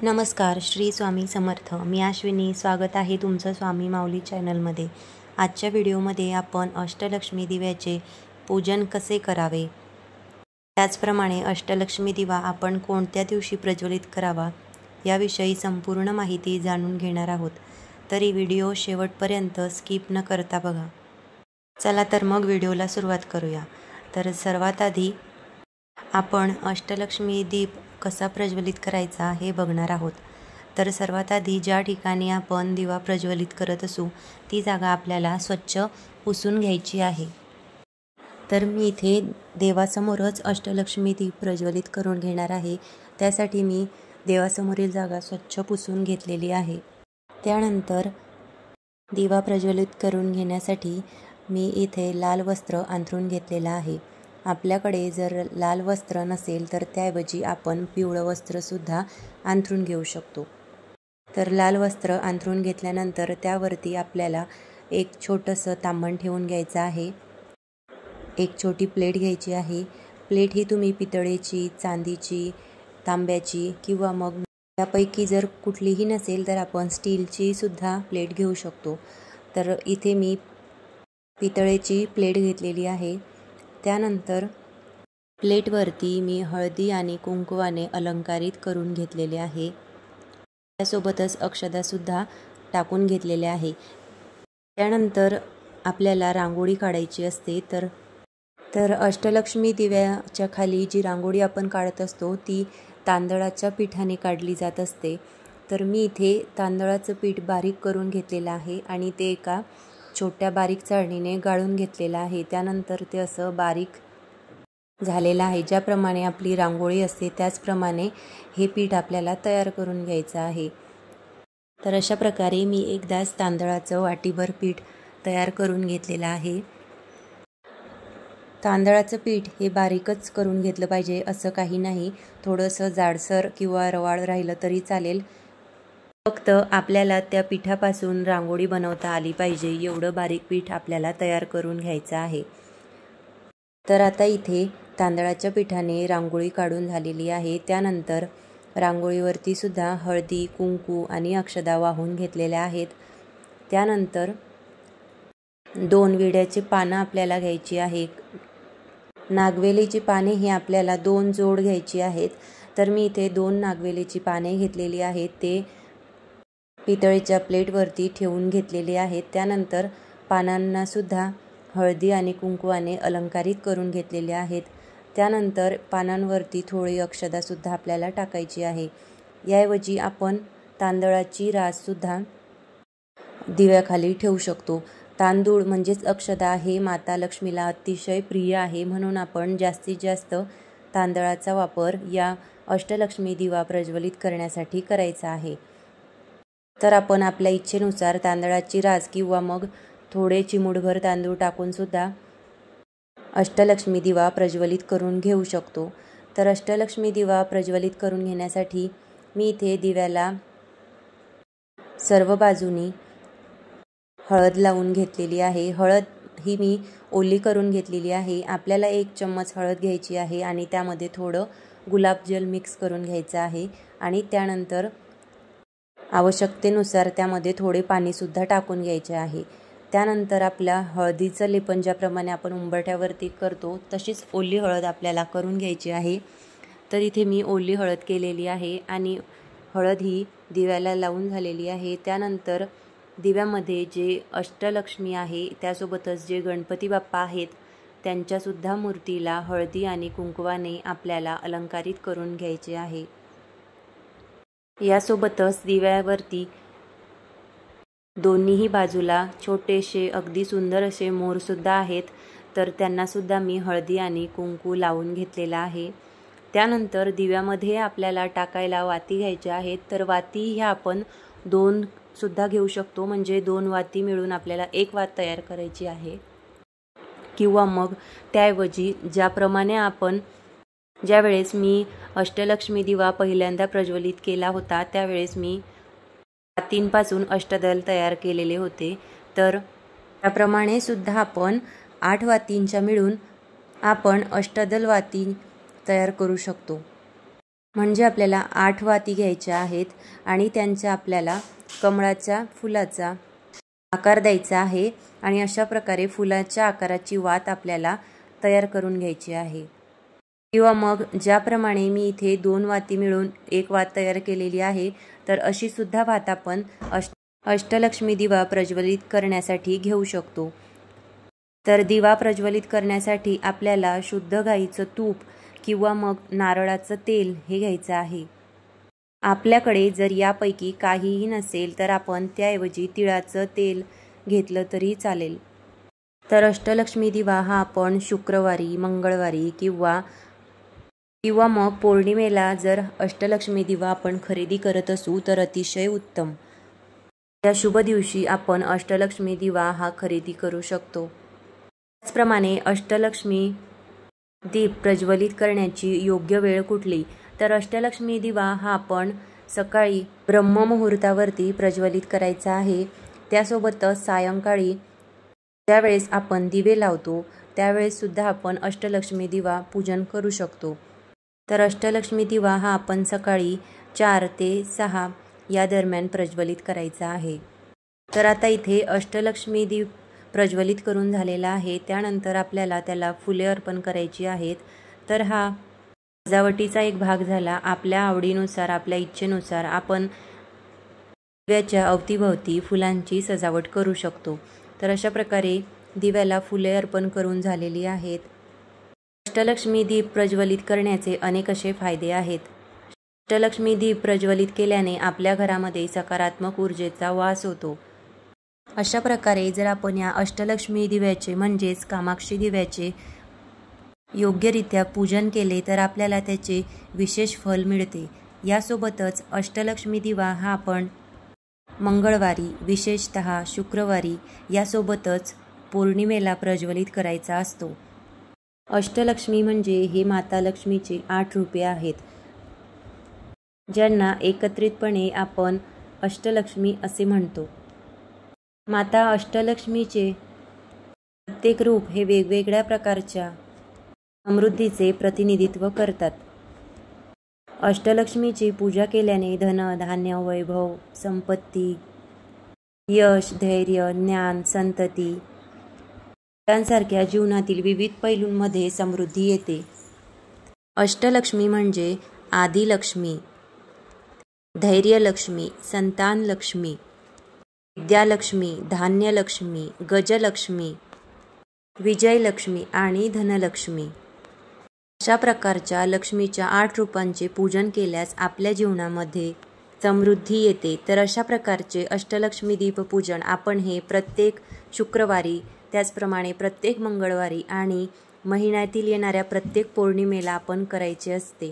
नमस्कार, श्री स्वामी समर्थ. मी अश्विनी. स्वागत आहे तुमचं स्वामी माऊली चॅनलमध्ये. आजच्या व्हिडिओमध्ये आपण अष्टलक्ष्मी दिव्याचे पूजन कसे करावे, त्याचप्रमाणे अष्टलक्ष्मी दिवा आपण कोणत्या दिवशी प्रज्वलित करावा याविषयी संपूर्ण माहिती जाणून घेणार आहोत. तरी व्हिडिओ शेवटपर्यंत स्किप न करता बघा. चला तर मग व्हिडिओला सुरुवात करूया. तर सर्वात आधी आपण अष्टलक्ष्मी दीप कसा प्रज्वलित करायचा हे बघणार आहोत. तर सर्वात आधी ज्या ठिकाणी आपण दिवा प्रज्वलित करत असू ती जागा आपल्याला स्वच्छ पुसून घ्यायची आहे. तर मी इथे देवासमोरच अष्टलक्ष्मी दीप प्रज्वलित करून घेणार आहे. त्यासाठी मी देवासमोरील जागा स्वच्छ पुसून घेतलेली आहे. त्यानंतर दिवा प्रज्वलित करून घेण्यासाठी मी इथे लाल वस्त्र अंथरून घेतलेलं आहे. आपल्याकडे जर लाल वस्त्र नसेल तर त्याऐवजी आपण पिवळं वस्त्रसुद्धा अंथरून घेऊ शकतो. तर लाल वस्त्र अंथरून घेतल्यानंतर त्यावरती आपल्याला एक छोटंसं तांबण ठेवून घ्यायचं आहे. एक छोटी प्लेट घ्यायची आहे. प्लेट ही तुम्ही पितळेची, चांदीची, तांब्याची किंवा मग त्यापैकी जर कुठलीही नसेल तर आपण स्टीलची सुद्धा प्लेट घेऊ शकतो. तर इथे मी पितळेची प्लेट घेतलेली आहे. त्यानंतर प्लेटवरती मी हळदी आणि कुंकवाने अलंकारित करून घेतलेले आहे. त्यासोबतच अक्षतासुद्धा टाकून घेतलेले आहे. त्यानंतर आपल्याला रांगोळी काढायची असते. तर अष्टलक्ष्मी दिव्याच्या खाली जी रांगोळी आपण काढत असतो ती तांदळाच्या पिठाने काढली जात असते. तर मी इथे तांदळाचं पीठ बारीक करून घेतलेलं आहे आणि ते एका छोट्या बारीक चाळणीने गाळून घेतलेलं आहे. त्यानंतर ते असं बारीक झालेलं आहे. ज्याप्रमाणे आपली रांगोळी असते त्याचप्रमाणे हे पीठ आपल्याला तयार करून घ्यायचं आहे. तर अशा प्रकारे मी एकदाच तांदळाचं वाटीभर पीठ तयार करून घेतलेलं आहे. तांदळाचं पीठ हे बारीकच करून घेतलं पाहिजे असं काही नाही. थोडंसं जाडसर किंवा रवाळ राहिलं तरी चालेल. फक्त आपल्याला त्या पिठापासून रांगोळी बनवता आली पाहिजे एवढं बारीक पीठ आपल्याला तयार करून घ्यायचं आहे. तर आता इथे तांदळाच्या पिठाने रांगोळी काढून झालेली आहे. त्यानंतर रांगोळीवरती सुद्धा हळदी, कुंकू आणि अक्षता वाहून घेतलेल्या आहेत. त्यानंतर 2 विड्याची पानं आपल्याला घ्यायची आहे. नागवेलीची पाने ही आपल्याला 2 जोड घ्यायची आहेत. तर मी इथे 2 नागवेलीची पाने घेतलेली आहेत. ते पितळेच्या प्लेटवरती ठेवून घेतलेले आहेत. त्यानंतर पानांना सुद्धा हळदी आणि कुंकवाने अलंकारित करून घेतलेले आहेत. त्यानंतर पानांवरती थोडी अक्षतासुद्धा आपल्याला टाकायची आहे. याऐवजी आपण तांदळाची राससुद्धा दिव्याखाली ठेवू शकतो. तांदूळ म्हणजेच अक्षता हे माता लक्ष्मीला अतिशय प्रिय आहे, म्हणून आपण जास्तीत जास्त तांदळाचा वापर या अष्टलक्ष्मी दिवा प्रज्वलित करण्यासाठी करायचा आहे. तर आपण आपल्या इच्छेनुसार तांदळाची रास किंवा मग थोडे चिमूटभर तांदूळ टाकून सुद्धा अष्टलक्ष्मी दिवा प्रज्वलित करून घेऊ शकतो. तर अष्टलक्ष्मी दिवा प्रज्वलित करून घेण्यासाठी मी इथे दिव्याला सर्व बाजूनी हळद लावून घेतलेली आहे. हळद ही मी ओली करून घेतलेली आहे. आपल्याला 1 चम्मच हळद घ्यायची आहे आणि त्यामध्ये थोडं गुलाबजल मिक्स करून घ्यायचं आहे आणि त्यानंतर आवश्यकतेनुसार त्यामध्ये थोडे पाणीसुद्धा टाकून घ्यायचे आहे. त्यानंतर आपल्या हळदीचं लेपन ज्याप्रमाणे आपण उंबरठ्यावरती करतो तशीच ओली हळद आपल्याला करून घ्यायची आहे. तर इथे मी ओली हळद केलेली आहे आणि हळद ही दिव्याला लावून झालेली आहे. त्यानंतर दिव्यामध्ये जे अष्टलक्ष्मी आहे त्यासोबतच जे गणपती बाप्पा आहेत त्यांच्यासुद्धा मूर्तीला हळदी आणि कुंकवाने आपल्याला अलंकारित करून घ्यायचे आहे. यासोबतच दिव्यावरती दोन्हीही बाजूला छोटेसे अगदी सुंदर असे मोरसुद्धा आहेत. तर त्यांनासुद्धा मी हळदी आणि कुंकू लावून घेतलेला आहे. त्यानंतर दिव्यामध्ये आपल्याला टाकायला वाती घ्यायच्या आहेत. तर वाती ह्या आपण 2 सुद्धा घेऊ शकतो. म्हणजे 2 वाती मिळून आपल्याला 1 वात तयार करायची आहे. किंवा मग त्याऐवजी ज्याप्रमाणे आपण ज्यावेळेस मी अष्टलक्ष्मी दिवा पहिल्यांदा प्रज्वलित केला होता त्यावेळेस मी वातींपासून अष्टदल तयार केलेले होते. तर त्याप्रमाणे सुद्धा आपण 8 वातींच्या मिळून आपण अष्टदल वाती तयार करू शकतो. म्हणजे आपल्याला 8 वाती घ्यायच्या आहेत आणि त्यांच्या आपल्याला कमळाच्या फुलाचा आकार द्यायचा आहे आणि अशा प्रकारे फुलाच्या आकाराची वात आपल्याला तयार करून घ्यायची आहे। किंवा मग ज्याप्रमाणे मी इथे 2 वाती मिळून 1 वात तयार केलेली आहे, तर अशी सुद्धा वात आपण अष्टलक्ष्मी दिवा प्रज्वलित करण्यासाठी घेऊ शकतो। तर दिवा प्रज्वलित करण्यासाठी आपल्याला शुद्ध गाईचं तूप किंवा मग नारळाचं तेल हे घ्यायचं आहे। आपल्याकडे जर यापैकी काहीही नसेल तर आपण त्याऐवजी तिळाचं तेल घेतलं तरी चालेल। तर अष्टलक्ष्मी दिवा हा आपण शुक्रवारी, मंगळवारी किंवा मग पौर्णिमेला जर अष्टलक्ष्मी दिवा आपण खरेदी करत असू तर अतिशय उत्तम। या शुभ दिवशी आपण अष्टलक्ष्मी दिवा हा खरेदी करू शकतो। त्याचप्रमाणे अष्टलक्ष्मी दीप प्रज्वलित करण्याची योग्य वेळ कुठली, तर अष्टलक्ष्मी दिवा हा आपण सकाळी ब्रह्ममुहूर्तावरती प्रज्वलित करायचा आहे। त्यासोबतच सायंकाळी ज्यावेळेस आपण दिवे लावतो त्यावेळेस सुद्धा आपण अष्टलक्ष्मी दिवा पूजन करू शकतो। तर अष्टलक्ष्मी दिवा हा आपण सकाळी 4 ते 6 या दरम्यान प्रज्वलित करायचा आहे। तर आता इथे अष्टलक्ष्मी दीप प्रज्वलित करून झालेला आहे। त्यानंतर आपल्याला त्याला फुले अर्पण करायची आहेत। तर हा सजावटीचा एक भाग झाला। आपल्या आवडीनुसार, आपल्या इच्छेनुसार आपण दिव्याच्या अवतीभवती फुलांची सजावट करू शकतो। तर अशा प्रकारे दिव्याला फुले अर्पण करून झालेली आहेत। अष्टलक्ष्मी दीप प्रज्वलित करण्याचे अनेक असे फायदे आहेत। अष्टलक्ष्मी दीप प्रज्वलित केल्याने आपल्या घरामध्ये सकारात्मक ऊर्जेचा वास होतो। अशा प्रकारे जर आपण या अष्टलक्ष्मी दिव्याचे म्हणजेच कामाक्षी दिव्याचे योग्यरित्या पूजन केले तर आपल्याला त्याचे विशेष फल मिळते। यासोबतच अष्टलक्ष्मी दिवा हा आपण मंगळवारी, विशेषतः शुक्रवारी यासोबतच पौर्णिमेला प्रज्वलित करायचा असतो। अष्टलक्ष्मी म्हणजे हे माता लक्ष्मीचे 8 रूपे आहेत, ज्यांना एकत्रितपणे आपण अष्टलक्ष्मी असे म्हणतो। माता अष्टलक्ष्मीचे प्रत्येक रूप हे वेगवेगळ्या प्रकारच्या समृद्धीचे प्रतिनिधित्व करतात। अष्टलक्ष्मीची पूजा केल्याने धन, धान्य, वैभव, संपत्ती, यश, धैर्य, ज्ञान, संतती यांसारख्या जीवनातील विविध पैलूंमध्ये समृद्धी येते। अष्टलक्ष्मी म्हणजे आदिलक्ष्मी, धैर्यलक्ष्मी, संतानलक्ष्मी, विद्यालक्ष्मी, धान्यलक्ष्मी, गजलक्ष्मी, विजयलक्ष्मी आणि धनलक्ष्मी अशा प्रकारच्या लक्ष्मीच्या 8 रूपांचे पूजन केल्यास आपल्या जीवनामध्ये समृद्धी येते। तर अशा प्रकारचे अष्टलक्ष्मी दीपपूजन आपण हे प्रत्येक शुक्रवारी, त्याचप्रमाणे प्रत्येक मंगळवारी आणि महिन्यातील येणाऱ्या प्रत्येक पौर्णिमेला आपण करायचे असते।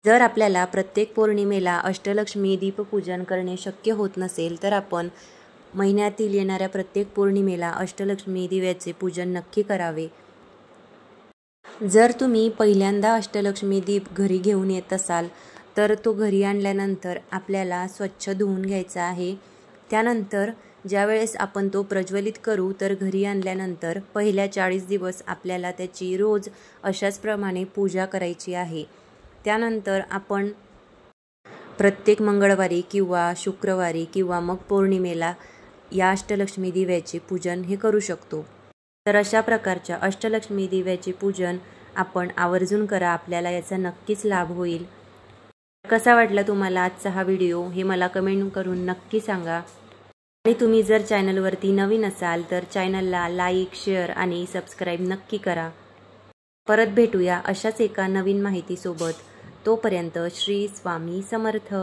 जर आपल्याला प्रत्येक पौर्णिमेला अष्टलक्ष्मी दीपपूजन करणे शक्य होत नसेल तर आपण महिन्यातील येणाऱ्या प्रत्येक पौर्णिमेला अष्टलक्ष्मी दिव्याचे पूजन नक्की करावे। जर तुम्ही पहिल्यांदा अष्टलक्ष्मी दीप घरी घेऊन येत असाल तर तो घरी आणल्यानंतर आपल्याला स्वच्छ धुवून घ्यायचा आहे। त्यानंतर ज्यावेळेस आपण तो प्रज्वलित करू तर घरी आणल्यानंतर पहिल्या 40 दिवस आपल्याला त्याची रोज अशाच प्रमाणे पूजा करायची आहे। त्यानंतर आपण प्रत्येक मंगळवारी किंवा शुक्रवारी किंवा मग पौर्णिमेला या अष्टलक्ष्मी दिव्याचे पूजन हे करू शकतो। तर अशा प्रकारच्या अष्टलक्ष्मी दिव्याचे पूजन आपण आवर्जून करा, आपल्याला याचा नक्कीच लाभ होईल। कसा वाटला तुम्हाला आजचा हा व्हिडिओ हे मला कमेंट करून नक्की सांगा। आणि तुम्ही जर चॅनलवरती नवीन असाल तर चॅनलला लाईक, शेअर आणि सबस्क्राईब नक्की करा। परत भेटूया अशाच एका नवीन माहितीसोबत। तोपर्यंत श्री स्वामी समर्थ।